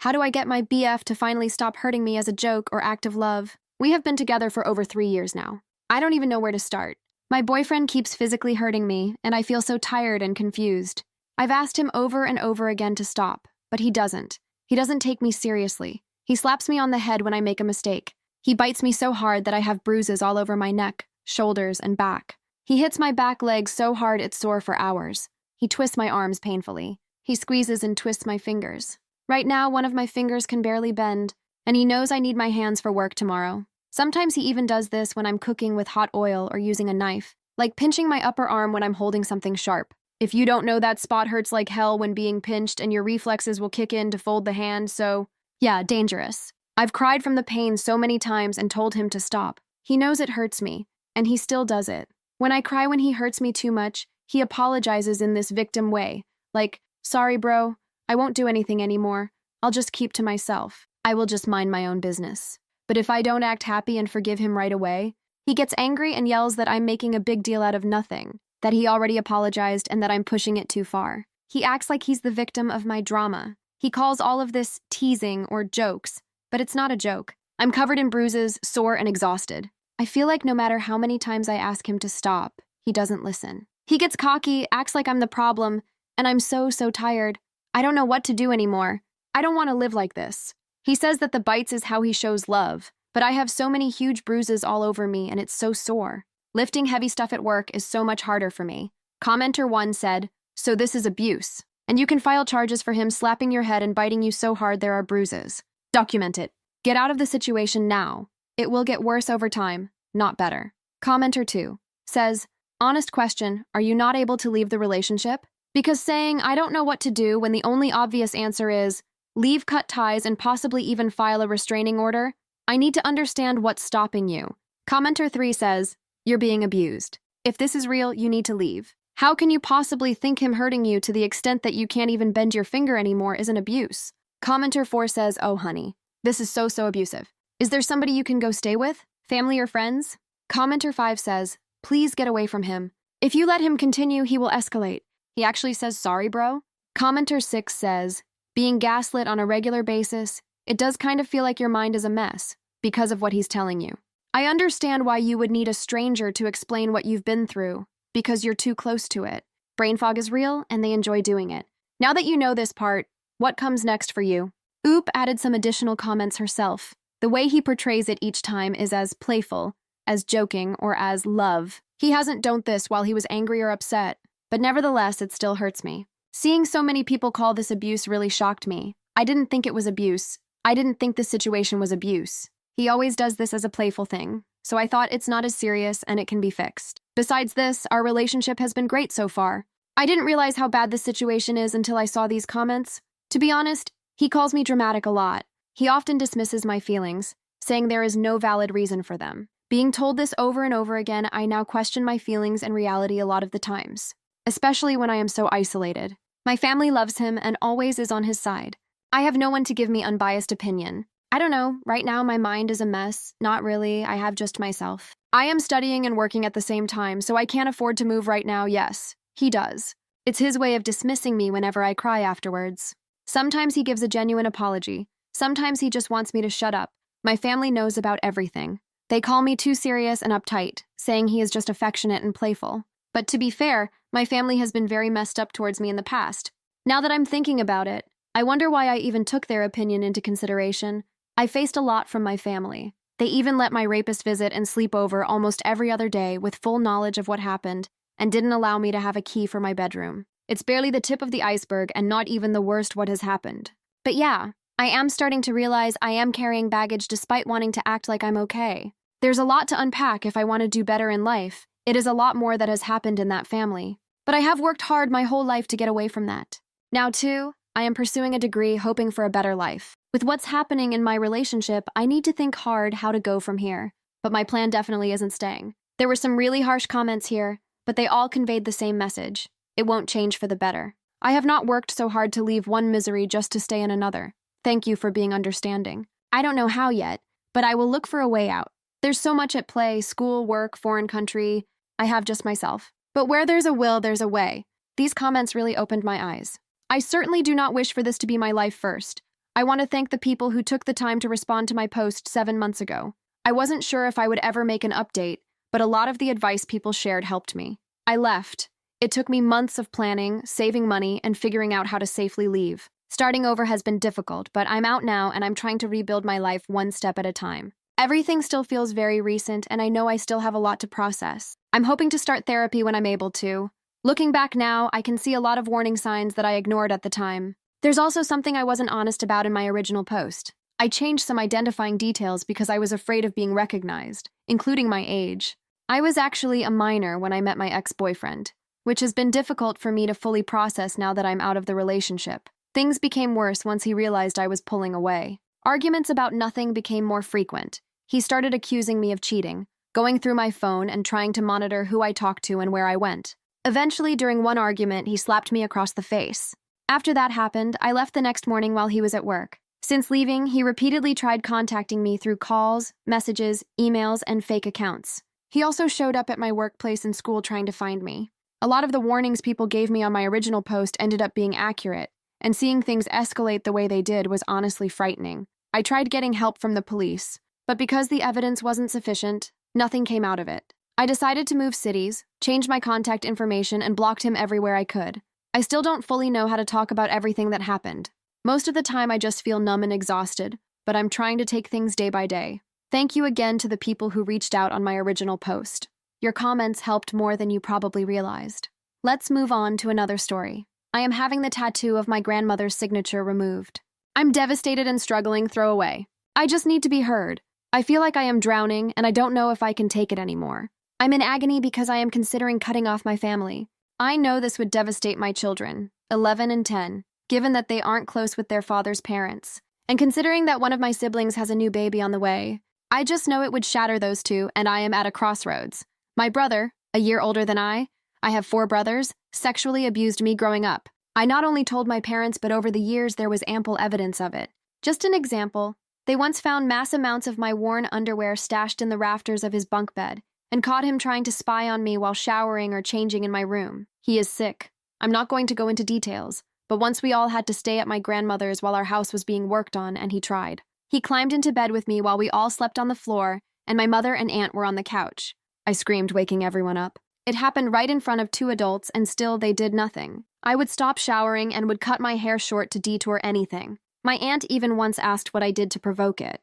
How do I get my BF to finally stop hurting me as a joke or act of love? We have been together for over 3 years now. I don't even know where to start. My boyfriend keeps physically hurting me, and I feel so tired and confused. I've asked him over and over again to stop, but he doesn't. He doesn't take me seriously. He slaps me on the head when I make a mistake. He bites me so hard that I have bruises all over my neck, shoulders, and back. He hits my back leg so hard it's sore for hours. He twists my arms painfully. He squeezes and twists my fingers. Right now, one of my fingers can barely bend, and he knows I need my hands for work tomorrow. Sometimes he even does this when I'm cooking with hot oil or using a knife, like pinching my upper arm when I'm holding something sharp. If you don't know, that spot hurts like hell when being pinched, and your reflexes will kick in to fold the hand, so yeah, dangerous. I've cried from the pain so many times and told him to stop. He knows it hurts me, and he still does it. When I cry when he hurts me too much, he apologizes in this victim way, like, "Sorry, bro, I won't do anything anymore. I'll just keep to myself. I will just mind my own business." But if I don't act happy and forgive him right away, he gets angry and yells that I'm making a big deal out of nothing, that he already apologized and that I'm pushing it too far. He acts like he's the victim of my drama. He calls all of this teasing or jokes, but it's not a joke. I'm covered in bruises, sore, and exhausted. I feel like no matter how many times I ask him to stop, he doesn't listen. He gets cocky, acts like I'm the problem, and I'm so tired. I don't know what to do anymore. I don't want to live like this. He says that the bites is how he shows love, but I have so many huge bruises all over me and it's so sore. Lifting heavy stuff at work is so much harder for me. Commenter 1 said, "So this is abuse, and you can file charges for him slapping your head and biting you so hard there are bruises. Document it. Get out of the situation now. It will get worse over time, not better." Commenter 2 says, "Honest question, are you not able to leave the relationship? Because saying, I don't know what to do when the only obvious answer is, leave, cut ties, and possibly even file a restraining order? I need to understand what's stopping you." Commenter 3 says, "You're being abused. If this is real, you need to leave. How can you possibly think him hurting you to the extent that you can't even bend your finger anymore is an abuse?" Commenter 4 says, "Oh honey, this is so abusive. Is there somebody you can go stay with? Family or friends?" Commenter 5 says, "Please get away from him. If you let him continue, he will escalate. He actually says sorry, bro." Commenter 6 says, "Being gaslit on a regular basis, it does kind of feel like your mind is a mess because of what he's telling you. I understand why you would need a stranger to explain what you've been through, because you're too close to it. Brain fog is real, and they enjoy doing it. Now that you know this part, what comes next for you?" Oop added some additional comments herself. The way he portrays it each time is as playful, as joking, or as love. He hasn't done this while he was angry or upset, but nevertheless, it still hurts me. Seeing so many people call this abuse really shocked me. I didn't think it was abuse. I didn't think this situation was abuse. He always does this as a playful thing, so I thought it's not as serious and it can be fixed. Besides this, our relationship has been great so far. I didn't realize how bad this situation is until I saw these comments. To be honest, he calls me dramatic a lot. He often dismisses my feelings, saying there is no valid reason for them. Being told this over and over again, I now question my feelings and reality a lot of the times, especially when I am so isolated. My family loves him and always is on his side. I have no one to give me unbiased opinion. I don't know, right now my mind is a mess. Not really, I have just myself. I am studying and working at the same time, so I can't afford to move right now, yes. He does. It's his way of dismissing me whenever I cry afterwards. Sometimes he gives a genuine apology. Sometimes he just wants me to shut up. My family knows about everything. They call me too serious and uptight, saying he is just affectionate and playful. But to be fair, my family has been very messed up towards me in the past. Now that I'm thinking about it, I wonder why I even took their opinion into consideration. I faced a lot from my family. They even let my rapist visit and sleep over almost every other day with full knowledge of what happened, and didn't allow me to have a key for my bedroom. It's barely the tip of the iceberg and not even the worst what has happened. But yeah, I am starting to realize I am carrying baggage despite wanting to act like I'm okay. There's a lot to unpack if I want to do better in life. It is a lot more that has happened in that family. But I have worked hard my whole life to get away from that. Now, too, I am pursuing a degree hoping for a better life. With what's happening in my relationship, I need to think hard how to go from here. But my plan definitely isn't staying. There were some really harsh comments here, but they all conveyed the same message. It won't change for the better. I have not worked so hard to leave one misery just to stay in another. Thank you for being understanding. I don't know how yet, but I will look for a way out. There's so much at play, school, work, foreign country. I have just myself. But where there's a will, there's a way. These comments really opened my eyes. I certainly do not wish for this to be my life first. I want to thank the people who took the time to respond to my post 7 months ago. I wasn't sure if I would ever make an update, but a lot of the advice people shared helped me. I left. It took me months of planning, saving money, and figuring out how to safely leave. Starting over has been difficult, but I'm out now and I'm trying to rebuild my life one step at a time. Everything still feels very recent, and I know I still have a lot to process. I'm hoping to start therapy when I'm able to. Looking back now, I can see a lot of warning signs that I ignored at the time. There's also something I wasn't honest about in my original post. I changed some identifying details because I was afraid of being recognized, including my age. I was actually a minor when I met my ex-boyfriend, which has been difficult for me to fully process now that I'm out of the relationship. Things became worse once he realized I was pulling away. Arguments about nothing became more frequent. He started accusing me of cheating, going through my phone and trying to monitor who I talked to and where I went. Eventually, during one argument, he slapped me across the face. After that happened, I left the next morning while he was at work. Since leaving, he repeatedly tried contacting me through calls, messages, emails, and fake accounts. He also showed up at my workplace and school trying to find me. A lot of the warnings people gave me on my original post ended up being accurate, and seeing things escalate the way they did was honestly frightening. I tried getting help from the police, but because the evidence wasn't sufficient, nothing came out of it. I decided to move cities, change my contact information, and blocked him everywhere I could. I still don't fully know how to talk about everything that happened. Most of the time I just feel numb and exhausted, but I'm trying to take things day by day. Thank you again to the people who reached out on my original post. Your comments helped more than you probably realized. Let's move on to another story. I am having the tattoo of my grandmother's signature removed. I'm devastated and struggling throw away. I just need to be heard. I feel like I am drowning, and I don't know if I can take it anymore. I'm in agony because I am considering cutting off my family. I know this would devastate my children, 11 and 10, given that they aren't close with their father's parents. And considering that one of my siblings has a new baby on the way, I just know it would shatter those two, and I am at a crossroads. My brother, a year older than I have 4 brothers, sexually abused me growing up. I not only told my parents, but over the years there was ample evidence of it. Just an example, they once found mass amounts of my worn underwear stashed in the rafters of his bunk bed, and caught him trying to spy on me while showering or changing in my room. He is sick. I'm not going to go into details, but once we all had to stay at my grandmother's while our house was being worked on, and he tried. He climbed into bed with me while we all slept on the floor, and my mother and aunt were on the couch. I screamed, waking everyone up. It happened right in front of 2 adults, and still they did nothing. I would stop showering and would cut my hair short to detour anything. My aunt even once asked what I did to provoke it.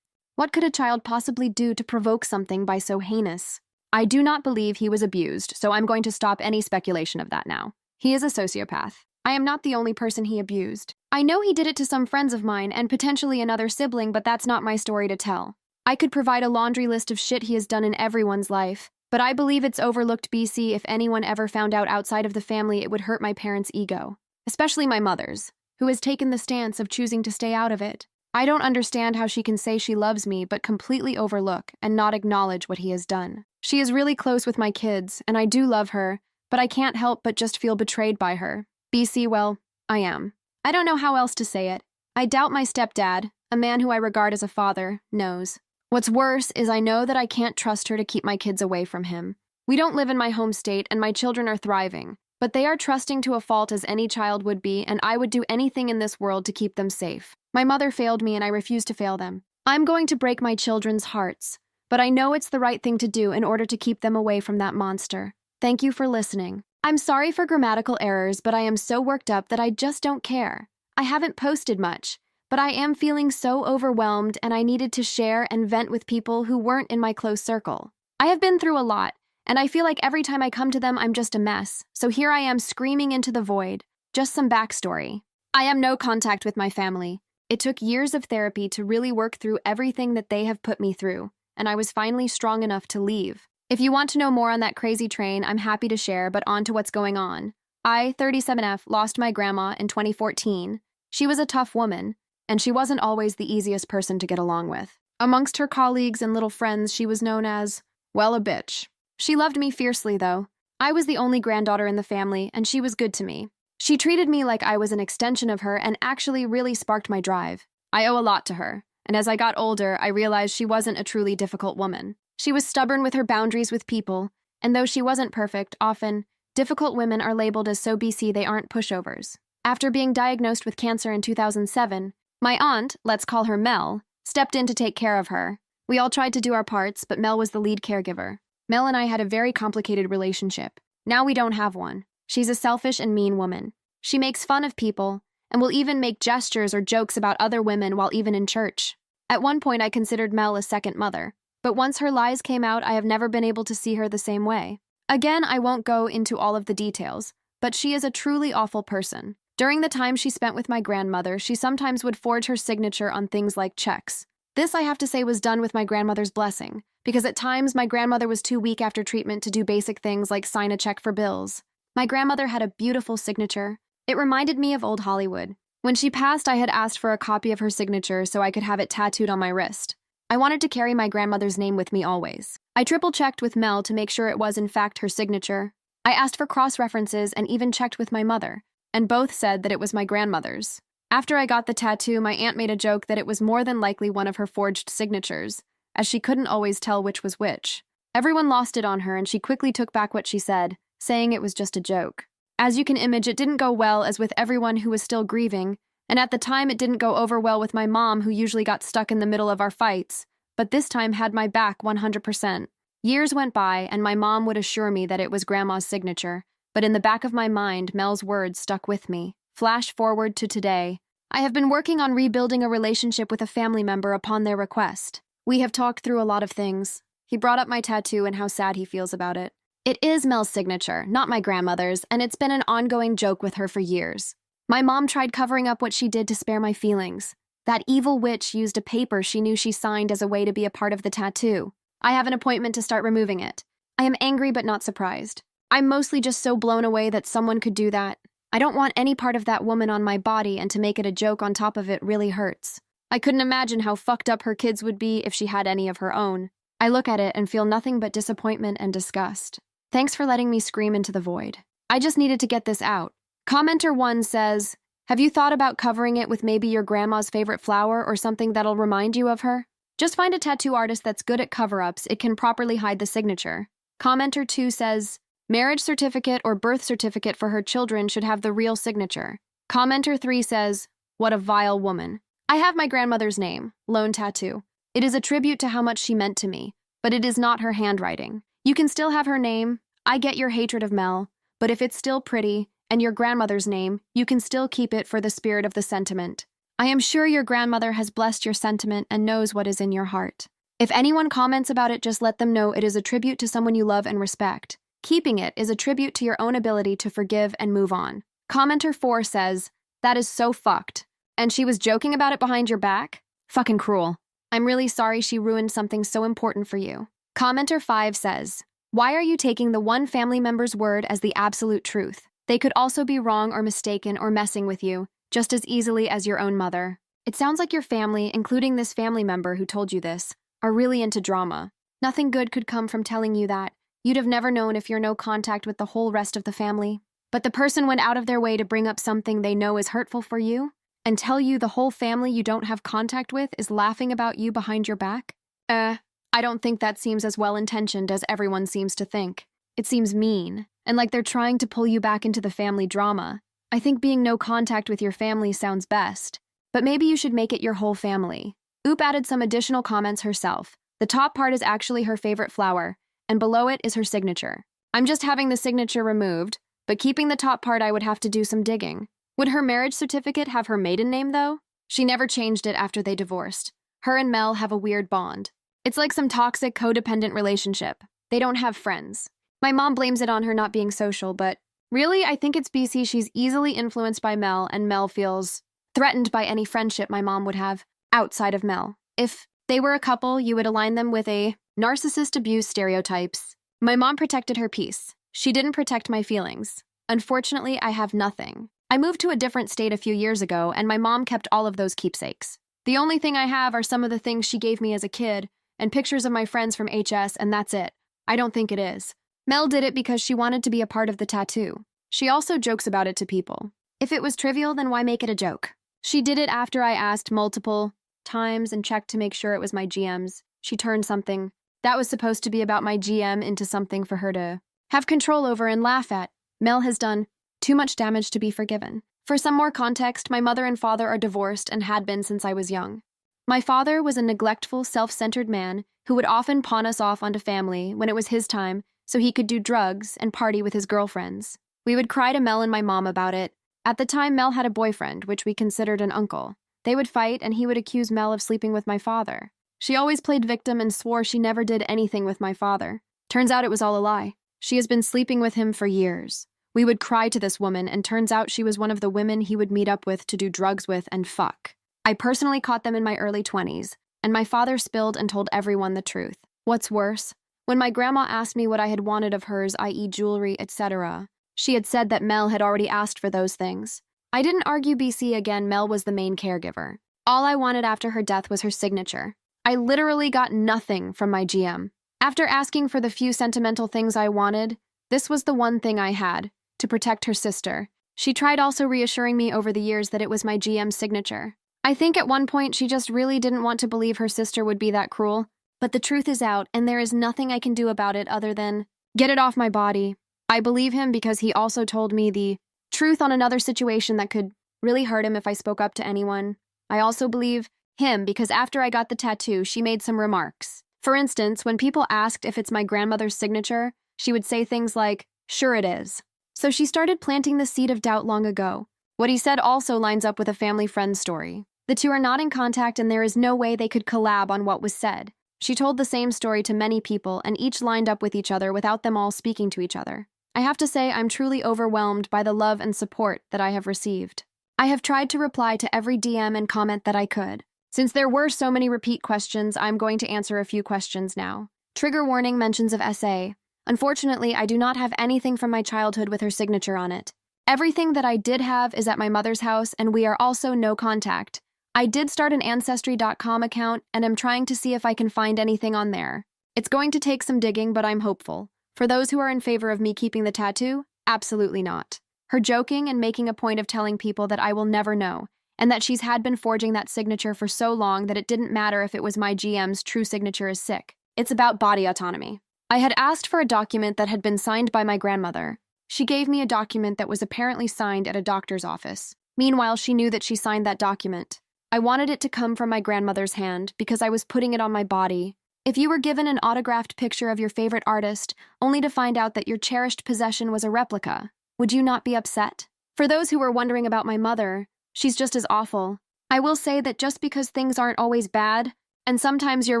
What could a child possibly do to provoke something by so heinous? I do not believe he was abused, so I'm going to stop any speculation of that now. He is a sociopath. I am not the only person he abused. I know he did it to some friends of mine and potentially another sibling, but that's not my story to tell. I could provide a laundry list of shit he has done in everyone's life, but I believe it's overlooked BC. If anyone ever found out outside of the family, it would hurt my parents' ego, especially my mother's, who has taken the stance of choosing to stay out of it. I don't understand how she can say she loves me but completely overlook and not acknowledge what he has done. She is really close with my kids, and I do love her, but I can't help but just feel betrayed by her. BC, well, I am. I don't know how else to say it. I doubt my stepdad, a man who I regard as a father, knows. What's worse is I know that I can't trust her to keep my kids away from him. We don't live in my home state, and my children are thriving, but they are trusting to a fault as any child would be, and I would do anything in this world to keep them safe. My mother failed me, and I refuse to fail them. I'm going to break my children's hearts, but I know it's the right thing to do in order to keep them away from that monster. Thank you for listening. I'm sorry for grammatical errors, but I am so worked up that I just don't care. I haven't posted much, but I am feeling so overwhelmed, and I needed to share and vent with people who weren't in my close circle. I have been through a lot, and I feel like every time I come to them, I'm just a mess. So here I am screaming into the void. Just some backstory. I am no contact with my family. It took years of therapy to really work through everything that they have put me through, and I was finally strong enough to leave. If you want to know more on that crazy train, I'm happy to share, but on to what's going on. I, 37F, lost my grandma in 2014. She was a tough woman, and she wasn't always the easiest person to get along with. Amongst her colleagues and little friends, she was known as, well, a bitch. She loved me fiercely, though. I was the only granddaughter in the family, and she was good to me. She treated me like I was an extension of her and actually really sparked my drive. I owe a lot to her, and as I got older, I realized she wasn't a truly difficult woman. She was stubborn with her boundaries with people, and though she wasn't perfect, often, difficult women are labeled as so BC they aren't pushovers. After being diagnosed with cancer in 2007, My aunt, let's call her Mel, stepped in to take care of her. We all tried to do our parts, but Mel was the lead caregiver. Mel and I had a very complicated relationship. Now we don't have one. She's a selfish and mean woman. She makes fun of people, and will even make gestures or jokes about other women while even in church. At one point, I considered Mel a second mother, but once her lies came out, I have never been able to see her the same way. Again, I won't go into all of the details, but she is a truly awful person. During the time she spent with my grandmother, she sometimes would forge her signature on things like checks. This, I have to say, was done with my grandmother's blessing, because at times my grandmother was too weak after treatment to do basic things like sign a check for bills. My grandmother had a beautiful signature. It reminded me of old Hollywood. When she passed, I had asked for a copy of her signature so I could have it tattooed on my wrist. I wanted to carry my grandmother's name with me always. I triple-checked with Mel to make sure it was in fact her signature. I asked for cross-references and even checked with my mother, and both said that it was my grandmother's. After I got the tattoo, my aunt made a joke that it was more than likely one of her forged signatures, as she couldn't always tell which was which. Everyone lost it on her, and she quickly took back what she said, saying it was just a joke. As you can imagine, it didn't go well as with everyone who was still grieving, and at the time it didn't go over well with my mom, who usually got stuck in the middle of our fights, but this time had my back 100%. Years went by, and my mom would assure me that it was Grandma's signature, but in the back of my mind, Mel's words stuck with me. Flash forward to today. I have been working on rebuilding a relationship with a family member upon their request. We have talked through a lot of things. He brought up my tattoo and how sad he feels about it. It is Mel's signature, not my grandmother's, and it's been an ongoing joke with her for years. My mom tried covering up what she did to spare my feelings. That evil witch used a paper she knew she signed as a way to be a part of the tattoo. I have an appointment to start removing it. I am angry but not surprised. I'm mostly just so blown away that someone could do that. I don't want any part of that woman on my body, and to make it a joke on top of it really hurts. I couldn't imagine how fucked up her kids would be if she had any of her own. I look at it and feel nothing but disappointment and disgust. Thanks for letting me scream into the void. I just needed to get this out. Commenter 1 says, have you thought about covering it with maybe your grandma's favorite flower or something that'll remind you of her? Just find a tattoo artist that's good at cover-ups. It can properly hide the signature. Commenter 2 says, marriage certificate or birth certificate for her children should have the real signature. Commenter 3 says, what a vile woman. I have my grandmother's name, Lone Tattoo. It is a tribute to how much she meant to me, but it is not her handwriting. You can still have her name. I get your hatred of Mel, but if it's still pretty, and your grandmother's name, you can still keep it for the spirit of the sentiment. I am sure your grandmother has blessed your sentiment and knows what is in your heart. If anyone comments about it, just let them know it is a tribute to someone you love and respect. Keeping it is a tribute to your own ability to forgive and move on. Commenter 4 says, that is so fucked. And she was joking about it behind your back? Fucking cruel. I'm really sorry she ruined something so important for you. Commenter 5 says, why are you taking the one family member's word as the absolute truth? They could also be wrong or mistaken or messing with you, just as easily as your own mother. It sounds like your family, including this family member who told you this, are really into drama. Nothing good could come from telling you that. You'd have never known if you're no contact with the whole rest of the family. But the person went out of their way to bring up something they know is hurtful for you, and tell you the whole family you don't have contact with is laughing about you behind your back? I don't think that seems as well-intentioned as everyone seems to think. It seems mean, and like they're trying to pull you back into the family drama. I think being no contact with your family sounds best, but maybe you should make it your whole family. Oop added some additional comments herself. The top part is actually her favorite flower, and below it is her signature. I'm just having the signature removed, but keeping the top part I would have to do some digging. Would her marriage certificate have her maiden name, though? She never changed it after they divorced. Her and Mel have a weird bond. It's like some toxic, codependent relationship. They don't have friends. My mom blames it on her not being social, but really, I think it's BC she's easily influenced by Mel, and Mel feels threatened by any friendship my mom would have outside of Mel. If they were a couple, you would align them with a narcissist abuse stereotypes. My mom protected her peace. She didn't protect my feelings. Unfortunately, I have nothing. I moved to a different state a few years ago, and my mom kept all of those keepsakes. The only thing I have are some of the things she gave me as a kid, and pictures of my friends from HS, and that's it. I don't think it is. Mel did it because she wanted to be a part of the tattoo. She also jokes about it to people. If it was trivial, then why make it a joke? She did it after I asked multiple times and checked to make sure it was my GM's. She turned something that was supposed to be about my GM into something for her to have control over and laugh at. Mel has done too much damage to be forgiven. For some more context, my mother and father are divorced and had been since I was young. My father was a neglectful, self-centered man who would often pawn us off onto family when it was his time so he could do drugs and party with his girlfriends. We would cry to Mel and my mom about it. At the time, Mel had a boyfriend, which we considered an uncle. They would fight, and he would accuse Mel of sleeping with my father. She always played victim and swore she never did anything with my father. Turns out it was all a lie. She has been sleeping with him for years. We would cry to this woman, and turns out she was one of the women he would meet up with to do drugs with and fuck. I personally caught them in my early 20s, and my father spilled and told everyone the truth. What's worse, when my grandma asked me what I had wanted of hers, i.e. jewelry, etc., she had said that Mel had already asked for those things. I didn't argue BC again. Mel was the main caregiver. All I wanted after her death was her signature. I literally got nothing from my GM. After asking for the few sentimental things I wanted, this was the one thing I had, to protect her sister. She tried also reassuring me over the years that it was my GM's signature. I think at one point she just really didn't want to believe her sister would be that cruel. But the truth is out, and there is nothing I can do about it other than get it off my body. I believe him because he also told me the truth on another situation that could really hurt him if I spoke up to anyone. I also believe him because after I got the tattoo, she made some remarks. For instance, when people asked if it's my grandmother's signature, she would say things like, "Sure it is." So she started planting the seed of doubt long ago. What he said also lines up with a family friend story. The two are not in contact, and there is no way they could collab on what was said. She told the same story to many people, and each lined up with each other without them all speaking to each other. I have to say I'm truly overwhelmed by the love and support that I have received. I have tried to reply to every DM and comment that I could. Since there were so many repeat questions, I'm going to answer a few questions now. Trigger warning: mentions of SA. Unfortunately, I do not have anything from my childhood with her signature on it. Everything that I did have is at my mother's house, and we are also no contact. I did start an Ancestry.com account, and am trying to see if I can find anything on there. It's going to take some digging, but I'm hopeful. For those who are in favor of me keeping the tattoo, absolutely not. Her joking and making a point of telling people that I will never know, and that she's had been forging that signature for so long that it didn't matter if it was my GM's true signature is sick. It's about body autonomy. I had asked for a document that had been signed by my grandmother. She gave me a document that was apparently signed at a doctor's office. Meanwhile, she knew that she signed that document. I wanted it to come from my grandmother's hand because I was putting it on my body. If you were given an autographed picture of your favorite artist, only to find out that your cherished possession was a replica, would you not be upset? For those who were wondering about my mother, she's just as awful. I will say that just because things aren't always bad, and sometimes your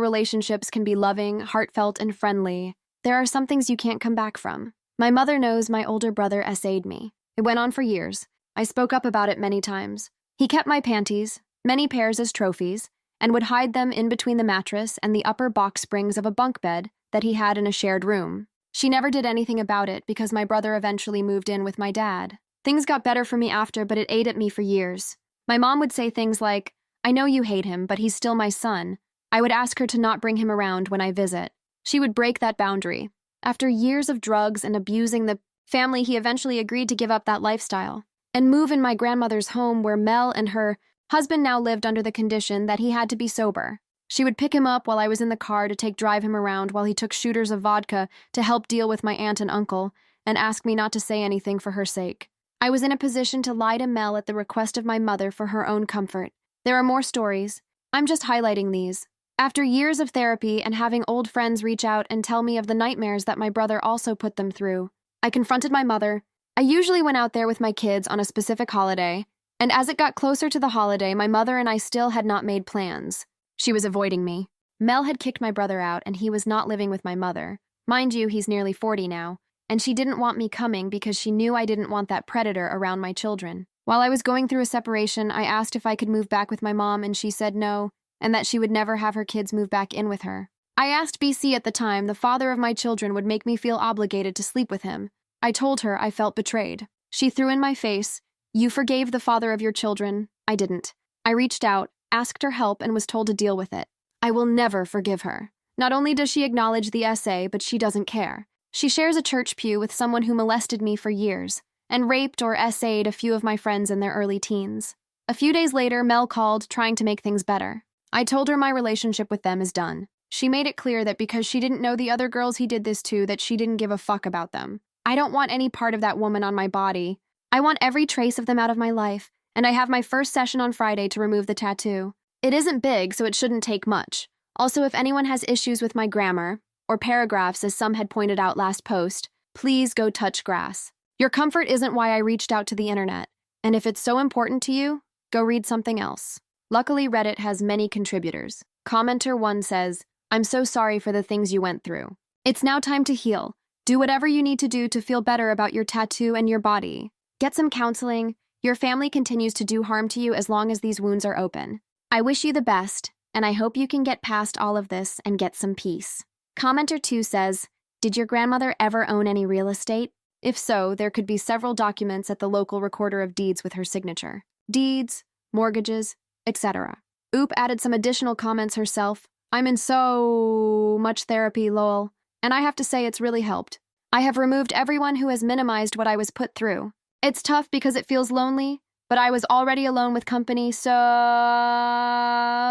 relationships can be loving, heartfelt, and friendly, there are some things you can't come back from. My mother knows my older brother SA'd me. It went on for years. I spoke up about it many times. He kept my panties, many pairs as trophies, and would hide them in between the mattress and the upper box springs of a bunk bed that he had in a shared room. She never did anything about it because my brother eventually moved in with my dad. Things got better for me after, but it ate at me for years. My mom would say things like, "I know you hate him, but he's still my son." I would ask her to not bring him around when I visit. She would break that boundary. After years of drugs and abusing the family, he eventually agreed to give up that lifestyle and move in my grandmother's home, where Mel and her husband now lived under the condition that he had to be sober. She would pick him up while I was in the car to drive him around while he took shooters of vodka to help deal with my aunt and uncle, and ask me not to say anything for her sake. I was in a position to lie to Mel at the request of my mother for her own comfort. There are more stories. I'm just highlighting these. After years of therapy and having old friends reach out and tell me of the nightmares that my brother also put them through, I confronted my mother. I usually went out there with my kids on a specific holiday, and as it got closer to the holiday, my mother and I still had not made plans. She was avoiding me. Mel had kicked my brother out, and he was not living with my mother. Mind you, he's nearly 40 now, and she didn't want me coming because she knew I didn't want that predator around my children. While I was going through a separation, I asked if I could move back with my mom, and she said no, and that she would never have her kids move back in with her. I asked BC at the time the father of my children would make me feel obligated to sleep with him. I told her I felt betrayed. She threw in my face, "You forgave the father of your children." I didn't. I reached out, asked her help, and was told to deal with it. I will never forgive her. Not only does she acknowledge the SA, but she doesn't care. She shares a church pew with someone who molested me for years and raped or SA'd a few of my friends in their early teens. A few days later, Mel called, trying to make things better. I told her my relationship with them is done. She made it clear that because she didn't know the other girls he did this to, that she didn't give a fuck about them. I don't want any part of that woman on my body. I want every trace of them out of my life, and I have my first session on Friday to remove the tattoo. It isn't big, so it shouldn't take much. Also, if anyone has issues with my grammar, or paragraphs as some had pointed out last post, please go touch grass. Your comfort isn't why I reached out to the internet, and if it's so important to you, go read something else. Luckily, Reddit has many contributors. Commenter 1 says, I'm so sorry for the things you went through. It's now time to heal. Do whatever you need to do to feel better about your tattoo and your body. Get some counseling. Your family continues to do harm to you as long as these wounds are open. I wish you the best, and I hope you can get past all of this and get some peace. Commenter 2 says, did your grandmother ever own any real estate? If so, there could be several documents at the local recorder of deeds with her signature. Deeds, mortgages, etc. Oop added some additional comments herself. I'm in so much therapy, lol, and I have to say it's really helped. I have removed everyone who has minimized what I was put through. It's tough because it feels lonely, but I was already alone with company, so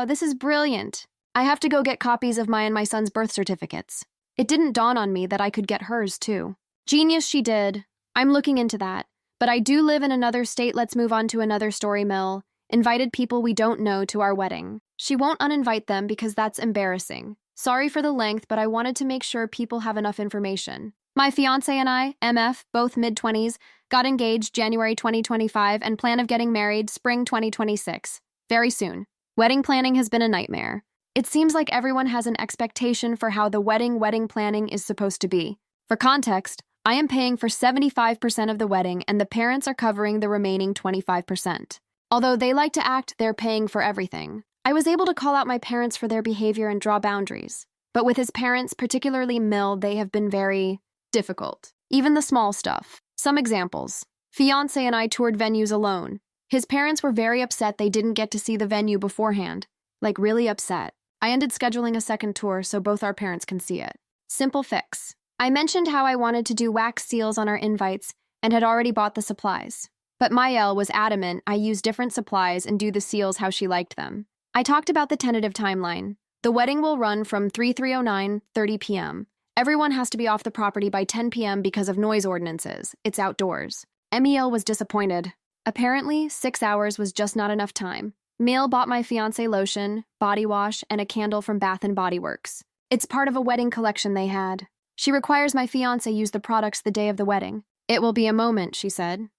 this is brilliant. I have to go get copies of my and my son's birth certificates. It didn't dawn on me that I could get hers too. Genius she did. I'm looking into that. But I do live in another state. Let's move on to another story mill. Invited people we don't know to our wedding. She won't uninvite them because that's embarrassing. Sorry for the length, but I wanted to make sure people have enough information. My fiancé and I, MF, both mid-20s, got engaged January 2025 and plan of getting married spring 2026. Very soon. Wedding planning has been a nightmare. It seems like everyone has an expectation for how the wedding planning is supposed to be. For context, I am paying for 75% of the wedding and the parents are covering the remaining 25%. Although they like to act they're paying for everything. I was able to call out my parents for their behavior and draw boundaries. But with his parents, particularly Mill, they have been very difficult. Even the small stuff. Some examples. Fiancé and I toured venues alone. His parents were very upset they didn't get to see the venue beforehand. Like really upset. I ended scheduling a second tour so both our parents can see it. Simple fix. I mentioned how I wanted to do wax seals on our invites and had already bought the supplies. But Mayel was adamant I use different supplies and do the seals how she liked them. I talked about the tentative timeline. The wedding will run from 3:30 p.m. Everyone has to be off the property by 10 p.m. because of noise ordinances. It's outdoors. Miel was disappointed. Apparently, 6 hours was just not enough time. Miel bought my fiancé lotion, body wash, and a candle from Bath & Body Works. It's part of a wedding collection they had. She requires my fiancé use the products the day of the wedding. It will be a moment, she said.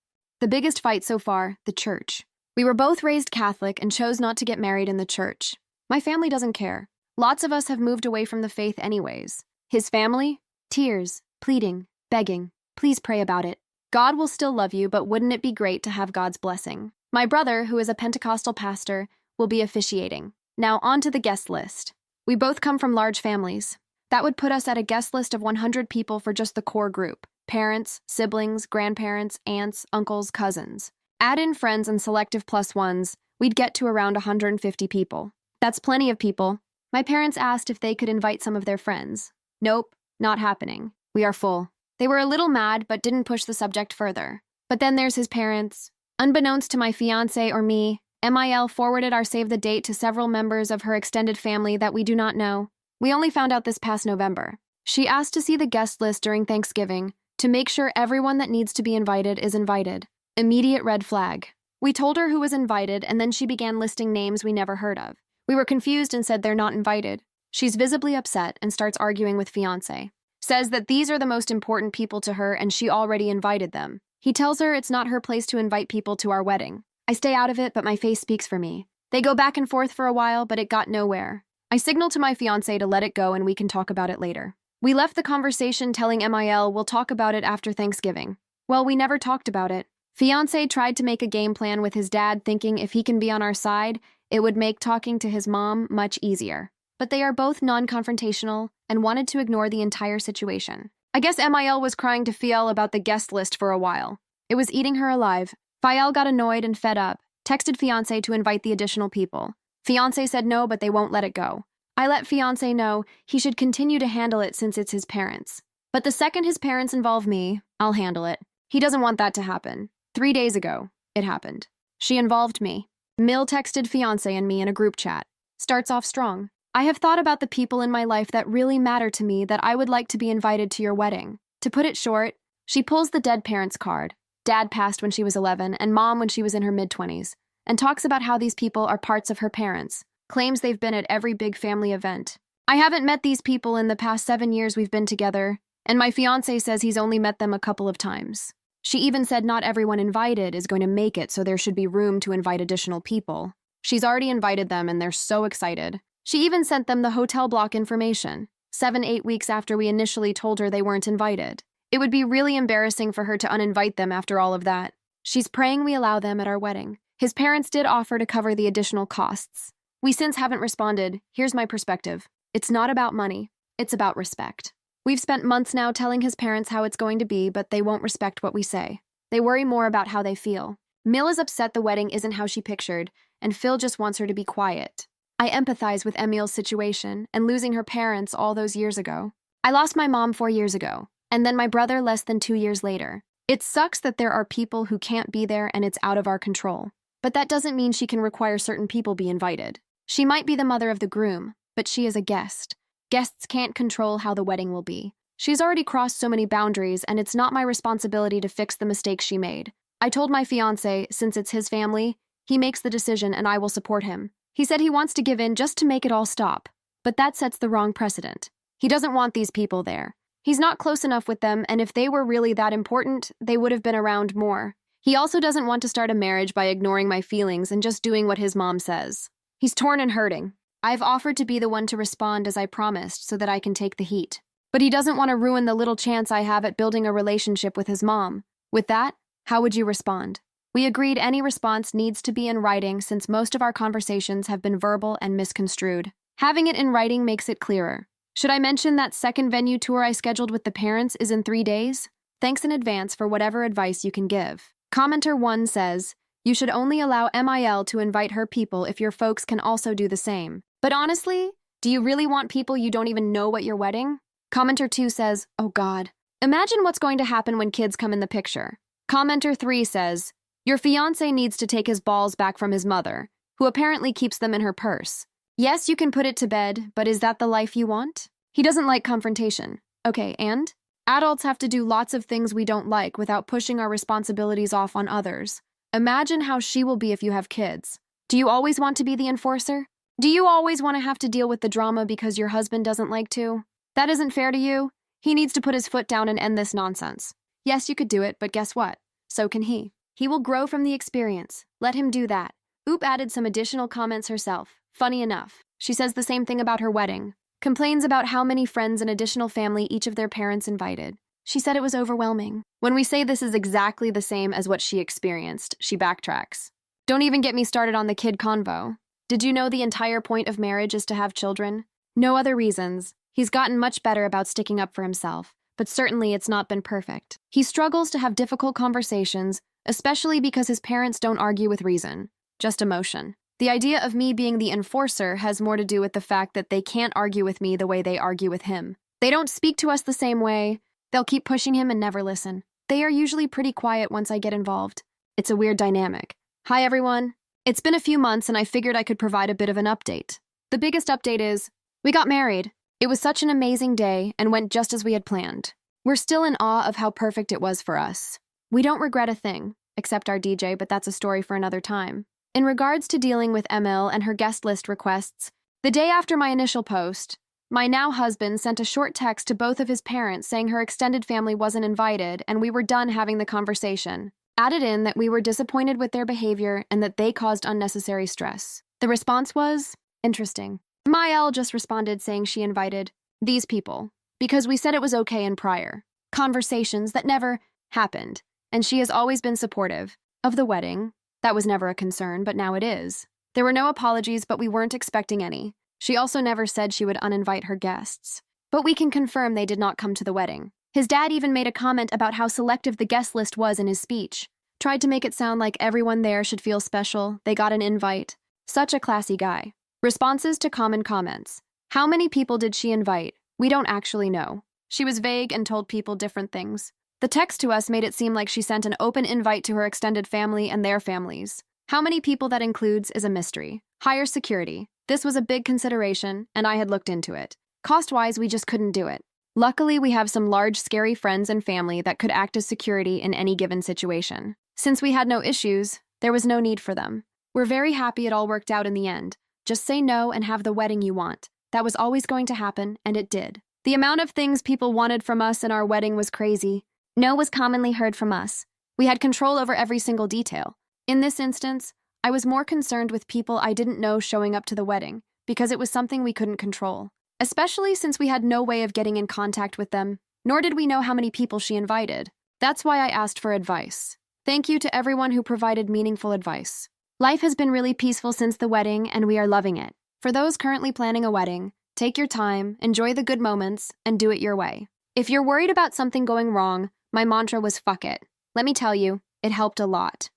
The biggest fight so far, the church. We were both raised Catholic and chose not to get married in the church. My family doesn't care. Lots of us have moved away from the faith anyways. His family? Tears, pleading, begging. Please pray about it. God will still love you, but wouldn't it be great to have God's blessing? My brother, who is a Pentecostal pastor, will be officiating. Now on to the guest list. We both come from large families. That would put us at a guest list of 100 people for just the core group. Parents, siblings, grandparents, aunts, uncles, cousins. Add in friends and selective plus ones, we'd get to around 150 people. That's plenty of people. My parents asked if they could invite some of their friends. Nope, not happening. We are full. They were a little mad, but didn't push the subject further. But then there's his parents. Unbeknownst to my fiancé or me, MIL forwarded our save the date to several members of her extended family that we do not know. We only found out this past November. She asked to see the guest list during Thanksgiving to make sure everyone that needs to be invited is invited. Immediate red flag. We told her who was invited, and then she began listing names we never heard of. We were confused and said they're not invited. She's visibly upset and starts arguing with fiancé. Says that these are the most important people to her and she already invited them. He tells her it's not her place to invite people to our wedding. I stay out of it, but my face speaks for me. They go back and forth for a while, but it got nowhere. I signal to my fiancé to let it go and we can talk about it later. We left the conversation telling MIL we'll talk about it after Thanksgiving. Well, we never talked about it. Fiancé tried to make a game plan with his dad, thinking if he can be on our side, it would make talking to his mom much easier. But they are both non-confrontational and wanted to ignore the entire situation. I guess MIL was crying to Fiel about the guest list for a while. It was eating her alive. Fiel got annoyed and fed up, texted fiancé to invite the additional people. Fiancé said no, but they won't let it go. I let fiancé know he should continue to handle it since it's his parents. But the second his parents involve me, I'll handle it. He doesn't want that to happen. 3 days ago, it happened. She involved me. Mill texted fiancé and me in a group chat. Starts off strong. I have thought about the people in my life that really matter to me that I would like to be invited to your wedding. To put it short, she pulls the dead parents card. Dad passed when she was 11 and Mom when she was in her mid-20s, and talks about how these people are parts of her parents, claims they've been at every big family event. I haven't met these people in the past 7 years we've been together, and my fiancé says he's only met them a couple of times. She even said not everyone invited is going to make it, so there should be room to invite additional people. She's already invited them and they're so excited. She even sent them the hotel block information, 7-8 weeks after we initially told her they weren't invited. It would be really embarrassing for her to uninvite them after all of that. She's praying we allow them at our wedding. His parents did offer to cover the additional costs. We since haven't responded. Here's my perspective. It's not about money. It's about respect. We've spent months now telling his parents how it's going to be, but they won't respect what we say. They worry more about how they feel. Mill is upset the wedding isn't how she pictured, and Phil just wants her to be quiet. I empathize with Emil's situation and losing her parents all those years ago. I lost my mom 4 years ago, and then my brother less than 2 years later. It sucks that there are people who can't be there and it's out of our control. But that doesn't mean she can require certain people be invited. She might be the mother of the groom, but she is a guest. Guests can't control how the wedding will be. She's already crossed so many boundaries, and it's not my responsibility to fix the mistakes she made. I told my fiancé, since it's his family, he makes the decision and I will support him. He said he wants to give in just to make it all stop, but that sets the wrong precedent. He doesn't want these people there. He's not close enough with them, and if they were really that important, they would have been around more. He also doesn't want to start a marriage by ignoring my feelings and just doing what his mom says. He's torn and hurting. I've offered to be the one to respond as I promised so that I can take the heat. But he doesn't want to ruin the little chance I have at building a relationship with his mom. With that, how would you respond? We agreed any response needs to be in writing since most of our conversations have been verbal and misconstrued. Having it in writing makes it clearer. Should I mention that second venue tour I scheduled with the parents is in 3 days? Thanks in advance for whatever advice you can give. Commenter 1 says, you should only allow MIL to invite her people if your folks can also do the same. But honestly, do you really want people you don't even know at your wedding? Commenter 2 says, oh God. Imagine what's going to happen when kids come in the picture. Commenter 3 says, your fiancé needs to take his balls back from his mother, who apparently keeps them in her purse. Yes, you can put it to bed, but is that the life you want? He doesn't like confrontation. Okay, and? Adults have to do lots of things we don't like without pushing our responsibilities off on others. Imagine how she will be if you have kids. Do you always want to be the enforcer? Do you always want to have to deal with the drama because your husband doesn't like to? That isn't fair to you. He needs to put his foot down and end this nonsense. Yes, you could do it, but guess what? So can he. He will grow from the experience. Let him do that. Oop added some additional comments herself. Funny enough. She says the same thing about her wedding. Complains about how many friends and additional family each of their parents invited. She said it was overwhelming. When we say this is exactly the same as what she experienced, she backtracks. Don't even get me started on the kid convo. Did you know the entire point of marriage is to have children? No other reasons. He's gotten much better about sticking up for himself, but certainly it's not been perfect. He struggles to have difficult conversations, especially because his parents don't argue with reason, just emotion. The idea of me being the enforcer has more to do with the fact that they can't argue with me the way they argue with him. They don't speak to us the same way. They'll keep pushing him and never listen. They are usually pretty quiet once I get involved. It's a weird dynamic. Hi, everyone. It's been a few months and I figured I could provide a bit of an update. The biggest update is, we got married. It was such an amazing day and went just as we had planned. We're still in awe of how perfect it was for us. We don't regret a thing, except our DJ, but that's a story for another time. In regards to dealing with Emil and her guest list requests, the day after my initial post, my now husband sent a short text to both of his parents saying her extended family wasn't invited and we were done having the conversation. Added in that we were disappointed with their behavior and that they caused unnecessary stress. The response was, interesting. Mael just responded saying she invited these people because we said it was okay in prior conversations that never happened, and she has always been supportive of the wedding. That was never a concern, but now it is. There were no apologies, but we weren't expecting any. She also never said she would uninvite her guests. But we can confirm they did not come to the wedding. His dad even made a comment about how selective the guest list was in his speech. Tried to make it sound like everyone there should feel special. They got an invite. Such a classy guy. Responses to common comments. How many people did she invite? We don't actually know. She was vague and told people different things. The text to us made it seem like she sent an open invite to her extended family and their families. How many people that includes is a mystery. Higher security. This was a big consideration, and I had looked into it. Cost-wise, we just couldn't do it. Luckily, we have some large, scary friends and family that could act as security in any given situation. Since we had no issues, there was no need for them. We're very happy it all worked out in the end. Just say no and have the wedding you want. That was always going to happen, and it did. The amount of things people wanted from us in our wedding was crazy. No was commonly heard from us. We had control over every single detail. In this instance, I was more concerned with people I didn't know showing up to the wedding, because it was something we couldn't control. Especially since we had no way of getting in contact with them, nor did we know how many people she invited. That's why I asked for advice. Thank you to everyone who provided meaningful advice. Life has been really peaceful since the wedding, and we are loving it. For those currently planning a wedding, take your time, enjoy the good moments, and do it your way. If you're worried about something going wrong, my mantra was fuck it. Let me tell you, it helped a lot.